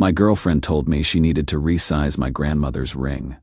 My girlfriend told me she needed to resize my grandmother's ring,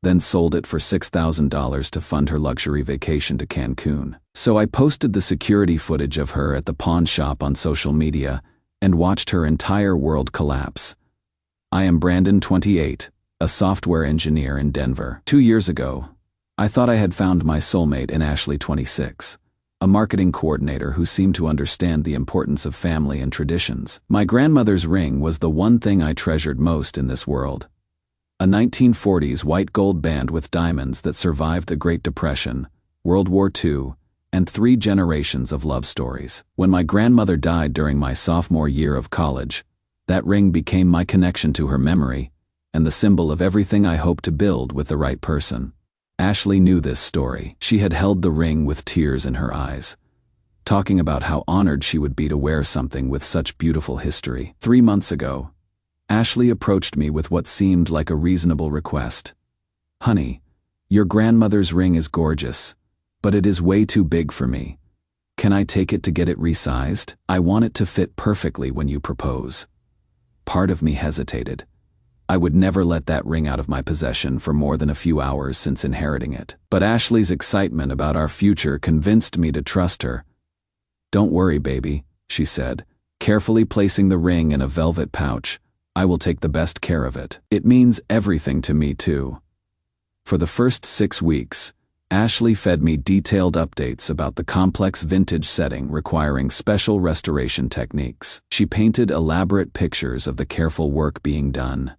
then sold it for $6,000 to fund her luxury vacation to Cancun. So I posted the security footage of her at the pawn shop on social media and watched her entire world collapse. I am Brandon, 28, a software engineer in Denver. 2 years ago, I thought I had found my soulmate in Ashley, 26, a marketing coordinator who seemed to understand the importance of family and traditions. My grandmother's ring was the one thing I treasured most in this world. A 1940s white gold band with diamonds that survived the Great Depression, World War II, and 3 generations of love stories. When my grandmother died during my sophomore year of college, that ring became my connection to her memory and the symbol of everything I hoped to build with the right person. Ashley knew this story. She had held the ring with tears in her eyes, talking about how honored she would be to wear something with such beautiful history. 3 months ago, Ashley approached me with what seemed like a reasonable request. "Honey, your grandmother's ring is gorgeous, but it is way too big for me. Can I take it to get it resized? I want it to fit perfectly when you propose." Part of me hesitated. I would never let that ring out of my possession for more than a few hours since inheriting it. But Ashley's excitement about our future convinced me to trust her. "Don't worry, baby," she said, carefully placing the ring in a velvet pouch. "I will take the best care of it. It means everything to me, too." For the first 6 weeks, Ashley fed me detailed updates about the complex vintage setting requiring special restoration techniques. She painted elaborate pictures of the careful work being done,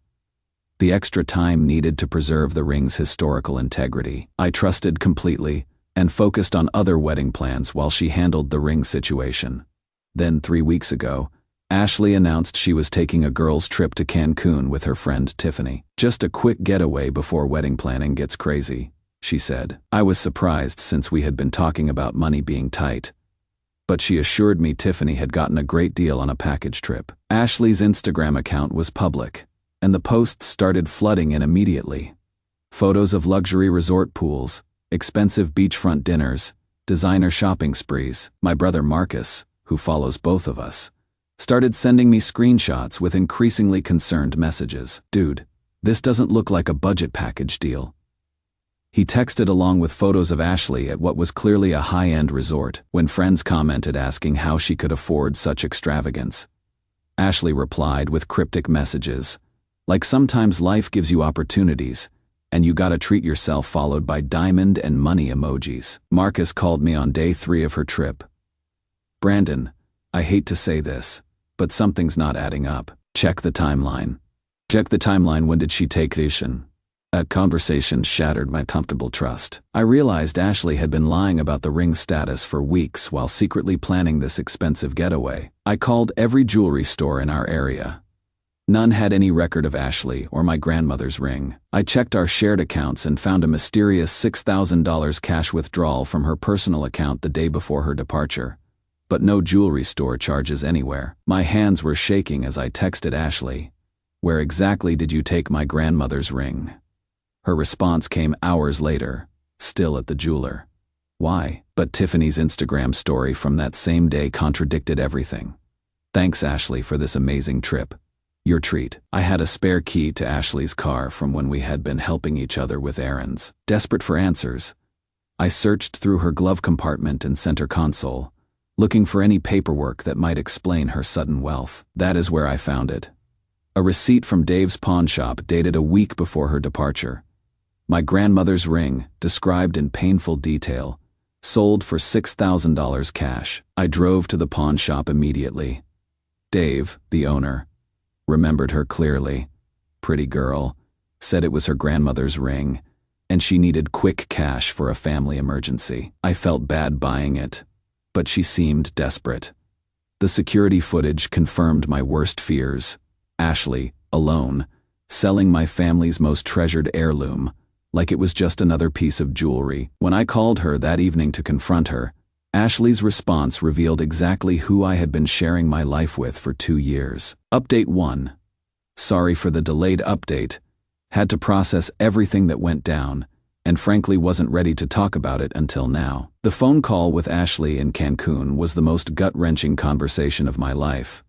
the extra time needed to preserve the ring's historical integrity. I trusted completely and focused on other wedding plans while she handled the ring situation. Then 3 weeks ago, Ashley announced she was taking a girls' trip to Cancun with her friend Tiffany. "Just a quick getaway before wedding planning gets crazy," she said. I was surprised since we had been talking about money being tight, but she assured me Tiffany had gotten a great deal on a package trip. Ashley's Instagram account was public, and the posts started flooding in immediately. Photos of luxury resort pools, expensive beachfront dinners, designer shopping sprees. My brother Marcus, who follows both of us, started sending me screenshots with increasingly concerned messages. "Dude, this doesn't look like a budget package deal." He texted along with photos of Ashley at what was clearly a high-end resort. When friends commented asking how she could afford such extravagance, Ashley replied with cryptic messages, like "sometimes life gives you opportunities, and you gotta treat yourself," followed by diamond and money emojis. Marcus called me on day 3 of her trip. "Brandon, I hate to say this, but something's not adding up. Check the timeline." "Check the timeline, when did she take this?" That conversation shattered my comfortable trust. I realized Ashley had been lying about the ring's status for weeks while secretly planning this expensive getaway. I called every jewelry store in our area. None had any record of Ashley or my grandmother's ring. I checked our shared accounts and found a mysterious $6,000 cash withdrawal from her personal account the day before her departure, but no jewelry store charges anywhere. My hands were shaking as I texted Ashley, "Where exactly did you take my grandmother's ring?" Her response came hours later, "Still at the jeweler." Why? But Tiffany's Instagram story from that same day contradicted everything. "Thanks, Ashley, for this amazing trip. Your treat." I had a spare key to Ashley's car from when we had been helping each other with errands. Desperate for answers, I searched through her glove compartment and center console, looking for any paperwork that might explain her sudden wealth. That is where I found it. A receipt from Dave's pawn shop dated a week before her departure. My grandmother's ring, described in painful detail, sold for $6,000 cash. I drove to the pawn shop immediately. Dave, the owner, remembered her clearly. Pretty girl, said it was her grandmother's ring, and she needed quick cash for a family emergency. I felt bad buying it, but she seemed desperate. The security footage confirmed my worst fears. Ashley, alone, selling my family's most treasured heirloom, like it was just another piece of jewelry. When I called her that evening to confront her, Ashley's response revealed exactly who I had been sharing my life with for 2 years. Update 1. Sorry for the delayed update. Had to process everything that went down, and frankly wasn't ready to talk about it until now. The phone call with Ashley in Cancun was the most gut-wrenching conversation of my life.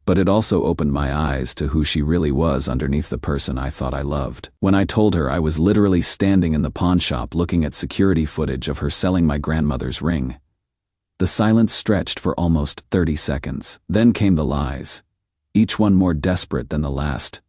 But it also opened my eyes to who she really was underneath the person I thought I loved. When I told her I was literally standing in the pawn shop looking at security footage of her selling my grandmother's ring, the silence stretched for almost 30 seconds. Then came the lies, each one more desperate than the last.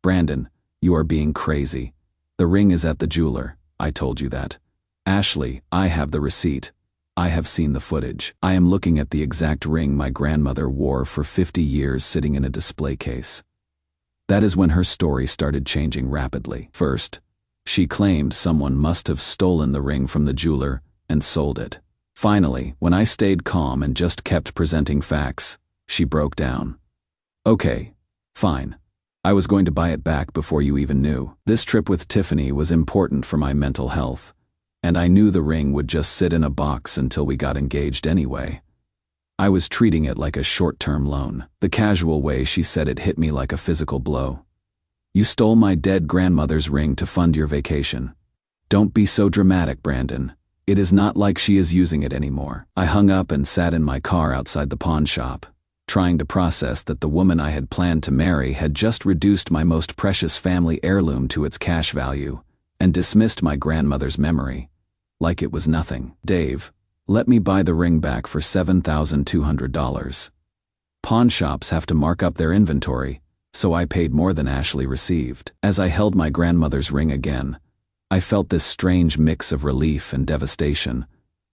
"Brandon, you are being crazy. The ring is at the jeweler. I told you that. Ashley, I have the receipt. I have seen the footage. I am looking at the exact ring my grandmother wore for 50 years sitting in a display case." That is when her story started changing rapidly. First, she claimed someone must have stolen the ring from the jeweler and sold it. Finally, when I stayed calm and just kept presenting facts, she broke down. "Okay, fine. I was going to buy it back before you even knew. This trip with Tiffany was important for my mental health, and I knew the ring would just sit in a box until we got engaged anyway. I was treating it like a short-term loan." The casual way she said it hit me like a physical blow. "You stole my dead grandmother's ring to fund your vacation. Don't be so dramatic, Brandon. It is not like she is using it anymore." I hung up and sat in my car outside the pawn shop, trying to process that the woman I had planned to marry had just reduced my most precious family heirloom to its cash value and dismissed my grandmother's memory like it was nothing. "Dave, let me buy the ring back for $7,200. Pawn shops have to mark up their inventory, so I paid more than Ashley received." As I held my grandmother's ring again, I felt this strange mix of relief and devastation.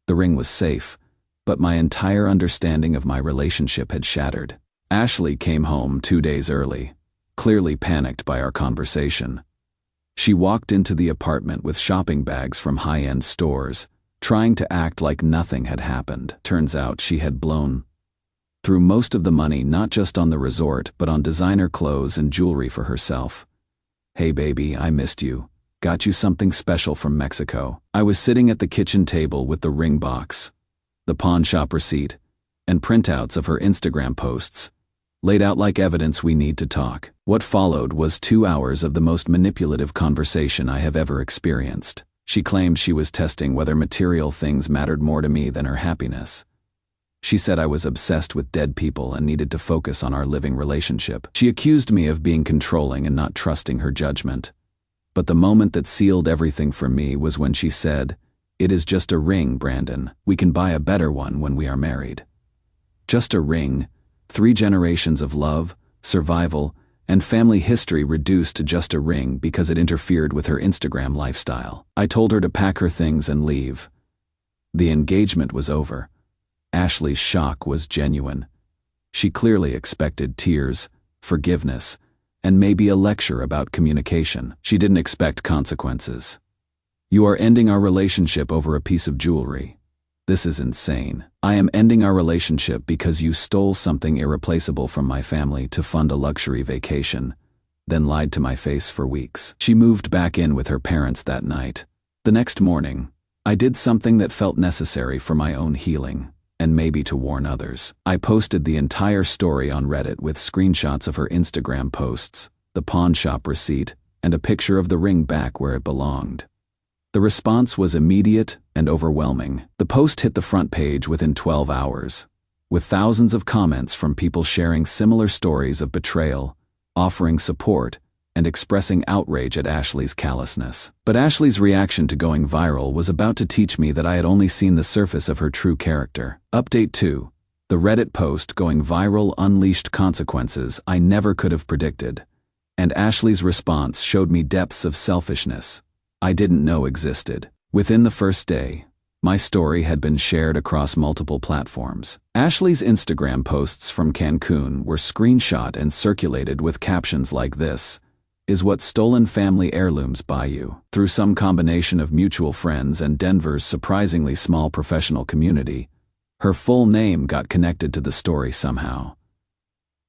The ring was safe, but my entire understanding of my relationship had shattered. Ashley came home 2 days early, clearly panicked by our conversation. She walked into the apartment with shopping bags from high-end stores, trying to act like nothing had happened. Turns out she had blown through most of the money not just on the resort but on designer clothes and jewelry for herself. "Hey baby, I missed you. Got you something special from Mexico." I was sitting at the kitchen table with the ring box, the pawn shop receipt, and printouts of her Instagram posts, laid out like evidence we need to talk. What followed was 2 hours of the most manipulative conversation I have ever experienced. She claimed she was testing whether material things mattered more to me than her happiness. She said I was obsessed with dead people and needed to focus on our living relationship. She accused me of being controlling and not trusting her judgment. But the moment that sealed everything for me was when she said, "It is just a ring, Brandon. We can buy a better one when we are married." Just a ring, 3 generations of love, survival, and family history reduced to just a ring because it interfered with her Instagram lifestyle. I told her to pack her things and leave. The engagement was over. Ashley's shock was genuine. She clearly expected tears, forgiveness, and maybe a lecture about communication. She didn't expect consequences. "You are ending our relationship over a piece of jewelry. This is insane. I am ending our relationship because you stole something irreplaceable from my family to fund a luxury vacation, then lied to my face for weeks." She moved back in with her parents that night. The next morning, I did something that felt necessary for my own healing, and maybe to warn others. I posted the entire story on Reddit with screenshots of her Instagram posts, the pawn shop receipt, and a picture of the ring back where it belonged. The response was immediate and overwhelming. The post hit the front page within 12 hours, with thousands of comments from people sharing similar stories of betrayal, offering support, and expressing outrage at Ashley's callousness. But Ashley's reaction to going viral was about to teach me that I had only seen the surface of her true character. Update 2. The Reddit post going viral unleashed consequences I never could have predicted, and Ashley's response showed me depths of selfishness I didn't know existed. Within the first day, my story had been shared across multiple platforms. Ashley's Instagram posts from Cancun were screenshot and circulated with captions like this: "Is what stolen family heirlooms buy you?" Through some combination of mutual friends and Denver's surprisingly small professional community, her full name got connected to the story somehow.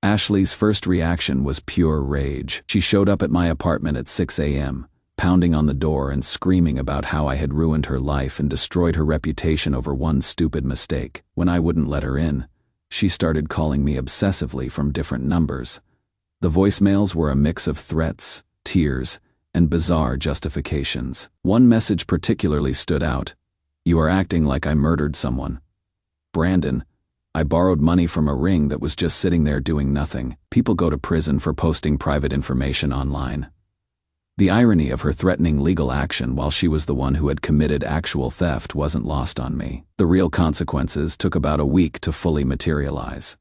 Ashley's first reaction was pure rage. She showed up at my apartment at 6 a.m., pounding on the door and screaming about how I had ruined her life and destroyed her reputation over one stupid mistake. When I wouldn't let her in, she started calling me obsessively from different numbers. The voicemails were a mix of threats, tears, and bizarre justifications. One message particularly stood out: "You are acting like I murdered someone. Brandon, I borrowed money from a ring that was just sitting there doing nothing. People go to prison for posting private information online. The irony of her threatening legal action while she was the one who had committed actual theft wasn't lost on me. The real consequences took about a week to fully materialize.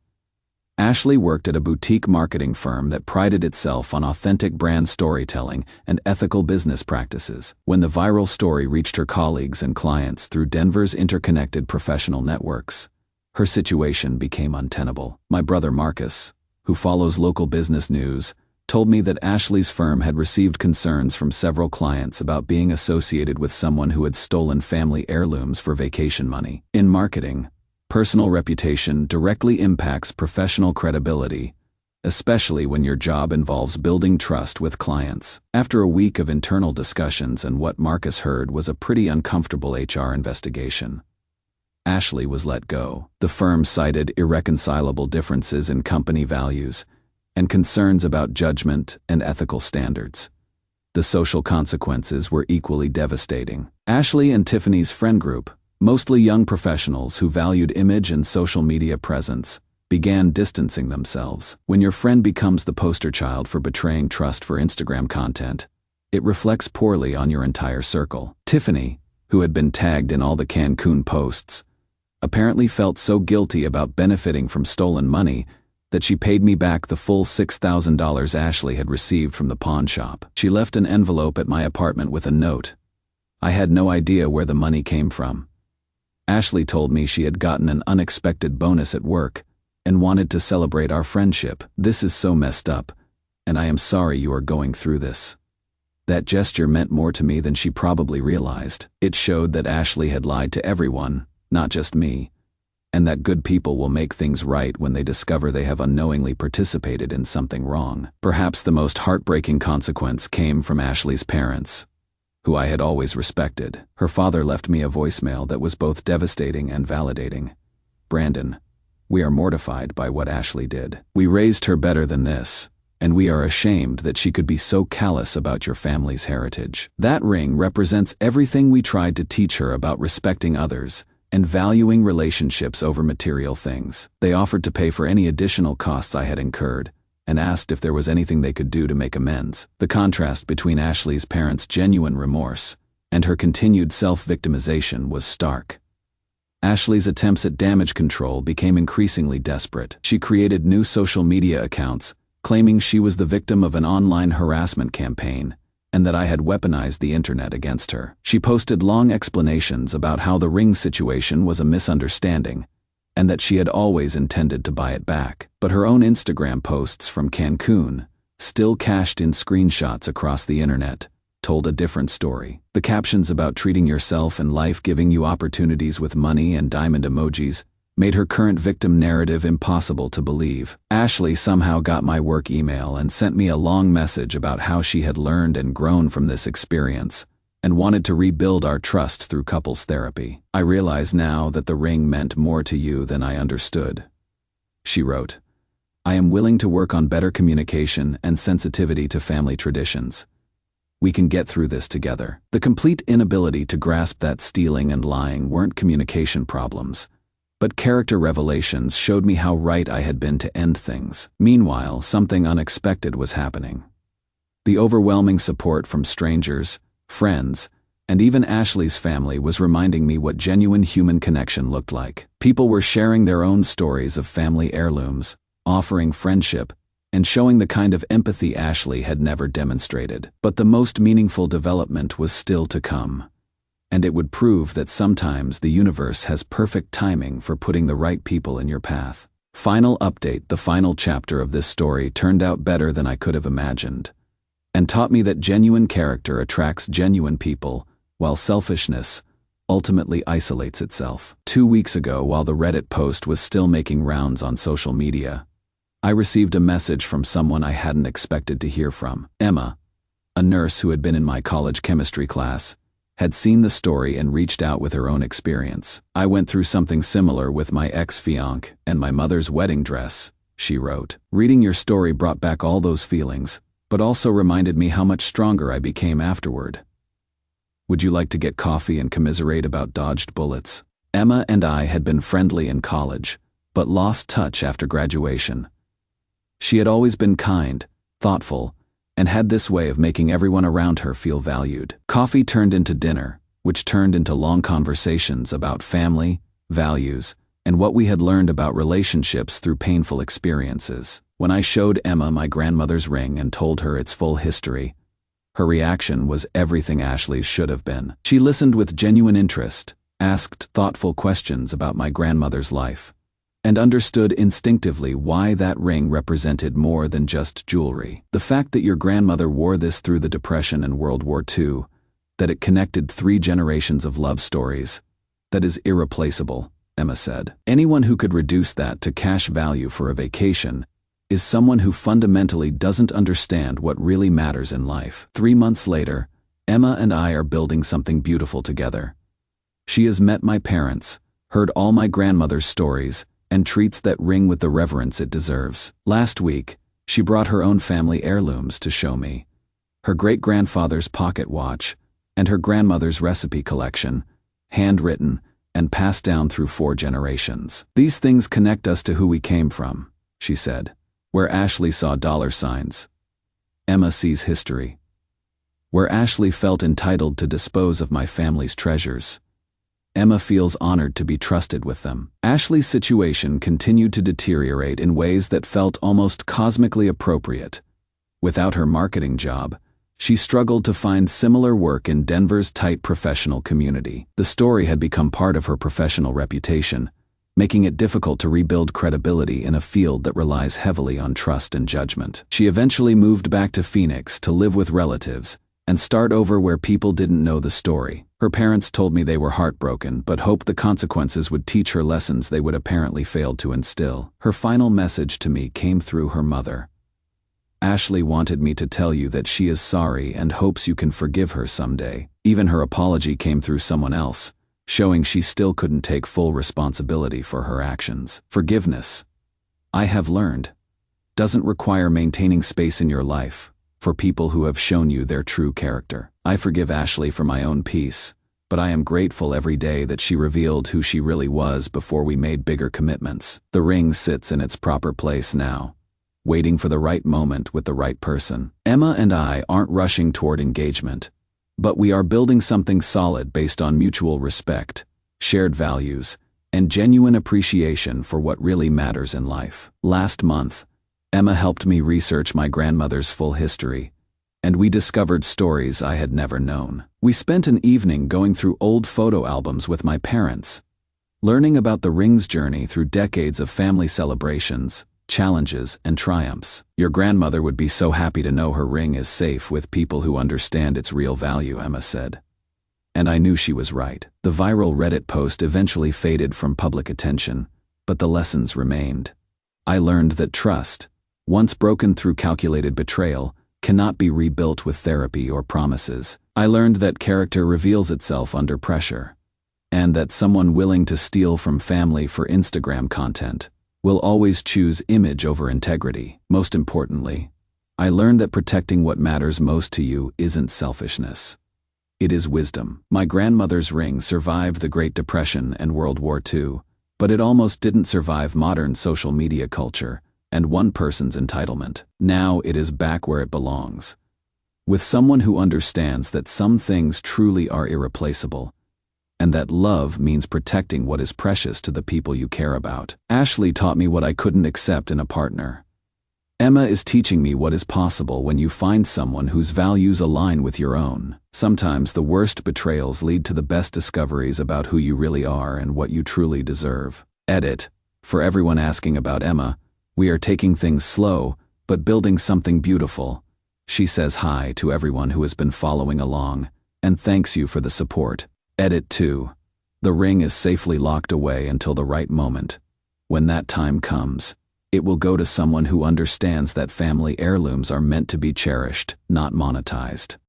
Ashley worked at a boutique marketing firm that prided itself on authentic brand storytelling and ethical business practices. When the viral story reached her colleagues and clients through Denver's interconnected professional networks, her situation became untenable. My brother Marcus, who follows local business news, told me that Ashley's firm had received concerns from several clients about being associated with someone who had stolen family heirlooms for vacation money. In marketing, personal reputation directly impacts professional credibility, especially when your job involves building trust with clients. After a week of internal discussions and what Marcus heard was a pretty uncomfortable HR investigation, Ashley was let go. The firm cited irreconcilable differences in company values and concerns about judgment and ethical standards. The social consequences were equally devastating. Ashley and Tiffany's friend group, mostly young professionals who valued image and social media presence, began distancing themselves. When your friend becomes the poster child for betraying trust for Instagram content, it reflects poorly on your entire circle. Tiffany, who had been tagged in all the Cancun posts, apparently felt so guilty about benefiting from stolen money that she paid me back the full $6,000 Ashley had received from the pawn shop. She left an envelope at my apartment with a note. I had no idea where the money came from. Ashley told me she had gotten an unexpected bonus at work and wanted to celebrate our friendship. This is so messed up, and I am sorry you are going through this. That gesture meant more to me than she probably realized. It showed that Ashley had lied to everyone, not just me, and that good people will make things right when they discover they have unknowingly participated in something wrong. Perhaps the most heartbreaking consequence came from Ashley's parents, who I had always respected. Her father left me a voicemail that was both devastating and validating. "Brandon, we are mortified by what Ashley did. We raised her better than this, and we are ashamed that she could be so callous about your family's heritage. That ring represents everything we tried to teach her about respecting others and valuing relationships over material things." They offered to pay for any additional costs I had incurred, and asked if there was anything they could do to make amends. The contrast between Ashley's parents' genuine remorse and her continued self-victimization was stark. Ashley's attempts at damage control became increasingly desperate. She created new social media accounts, claiming she was the victim of an online harassment campaign and that I had weaponized the internet against her. She posted long explanations about how the ring situation was a misunderstanding and that she had always intended to buy it back. But her own Instagram posts from Cancun, still cached in screenshots across the internet, told a different story. The captions about treating yourself and life giving you opportunities with money and diamond emojis made her current victim narrative impossible to believe. Ashley somehow got my work email and sent me a long message about how she had learned and grown from this experience and wanted to rebuild our trust through couples therapy. "I realize now that the ring meant more to you than I understood," she wrote. "I am willing to work on better communication and sensitivity to family traditions. We can get through this together." The complete inability to grasp that stealing and lying weren't communication problems, but character revelations showed me how right I had been to end things. Meanwhile, something unexpected was happening. The overwhelming support from strangers, friends, and even Ashley's family was reminding me what genuine human connection looked like. People were sharing their own stories of family heirlooms, offering friendship, and showing the kind of empathy Ashley had never demonstrated. But the most meaningful development was still to come, and it would prove that sometimes the universe has perfect timing for putting the right people in your path. Final update: the final chapter of this story turned out better than I could have imagined, and taught me that genuine character attracts genuine people, while selfishness ultimately isolates itself. 2 weeks ago, while the Reddit post was still making rounds on social media, I received a message from someone I hadn't expected to hear from. Emma, a nurse who had been in my college chemistry class, had seen the story and reached out with her own experience. "I went through something similar with my ex-fiancé and my mother's wedding dress," she wrote. "Reading your story brought back all those feelings, but also reminded me how much stronger I became afterward. Would you like to get coffee and commiserate about dodged bullets?" Emma and I had been friendly in college, but lost touch after graduation. She had always been kind, thoughtful, and had this way of making everyone around her feel valued. Coffee turned into dinner, which turned into long conversations about family, values, and what we had learned about relationships through painful experiences. When I showed Emma my grandmother's ring and told her its full history, her reaction was everything Ashley's should have been. She listened with genuine interest, asked thoughtful questions about my grandmother's life, and understood instinctively why that ring represented more than just jewelry. The fact that your grandmother wore this through the Depression and World War II, that it connected 3 generations of love stories, that is irreplaceable, Emma said. Anyone who could reduce that to cash value for a vacation is someone who fundamentally doesn't understand what really matters in life. 3 months later, Emma and I are building something beautiful together. She has met my parents, heard all my grandmother's stories, and treats that ring with the reverence it deserves. Last week, she brought her own family heirlooms to show me. Her great-grandfather's pocket watch and her grandmother's recipe collection, handwritten and passed down through 4 generations. These things connect us to who we came from, she said. Where Ashley saw dollar signs, Emma sees history. Where Ashley felt entitled to dispose of my family's treasures, Emma feels honored to be trusted with them. Ashley's situation continued to deteriorate in ways that felt almost cosmically appropriate. Without her marketing job, she struggled to find similar work in Denver's tight professional community. The story had become part of her professional reputation, making it difficult to rebuild credibility in a field that relies heavily on trust and judgment. She eventually moved back to Phoenix to live with relatives and start over where people didn't know the story. Her parents told me they were heartbroken but hoped the consequences would teach her lessons they would apparently failed to instill. Her final message to me came through her mother. Ashley wanted me to tell you that she is sorry and hopes you can forgive her someday. Even her apology came through someone else, showing she still couldn't take full responsibility for her actions. Forgiveness, I have learned, doesn't require maintaining space in your life for people who have shown you their true character. I forgive Ashley for my own peace, but I am grateful every day that she revealed who she really was before we made bigger commitments. The ring sits in its proper place now, waiting for the right moment with the right person. Emma and I aren't rushing toward engagement, but we are building something solid based on mutual respect, shared values, and genuine appreciation for what really matters in life. Last month, Emma helped me research my grandmother's full history, and we discovered stories I had never known. We spent an evening going through old photo albums with my parents, learning about the ring's journey through decades of family celebrations, challenges, and triumphs. Your grandmother would be so happy to know her ring is safe with people who understand its real value, Emma said. And I knew she was right. The viral Reddit post eventually faded from public attention, but the lessons remained. I learned that trust, once broken through calculated betrayal, cannot be rebuilt with therapy or promises. I learned that character reveals itself under pressure, and that someone willing to steal from family for Instagram content will always choose image over integrity. Most importantly, I learned that protecting what matters most to you isn't selfishness. It is wisdom. My grandmother's ring survived the Great Depression and World War II, but it almost didn't survive modern social media culture and one person's entitlement. Now it is back where it belongs, with someone who understands that some things truly are irreplaceable, and that love means protecting what is precious to the people you care about. Ashley taught me what I couldn't accept in a partner. Emma is teaching me what is possible when you find someone whose values align with your own. Sometimes the worst betrayals lead to the best discoveries about who you really are and what you truly deserve. Edit. For everyone asking about Emma, we are taking things slow, but building something beautiful. She says hi to everyone who has been following along, and thanks you for the support. Edit 2. The ring is safely locked away until the right moment. When that time comes, it will go to someone who understands that family heirlooms are meant to be cherished, not monetized.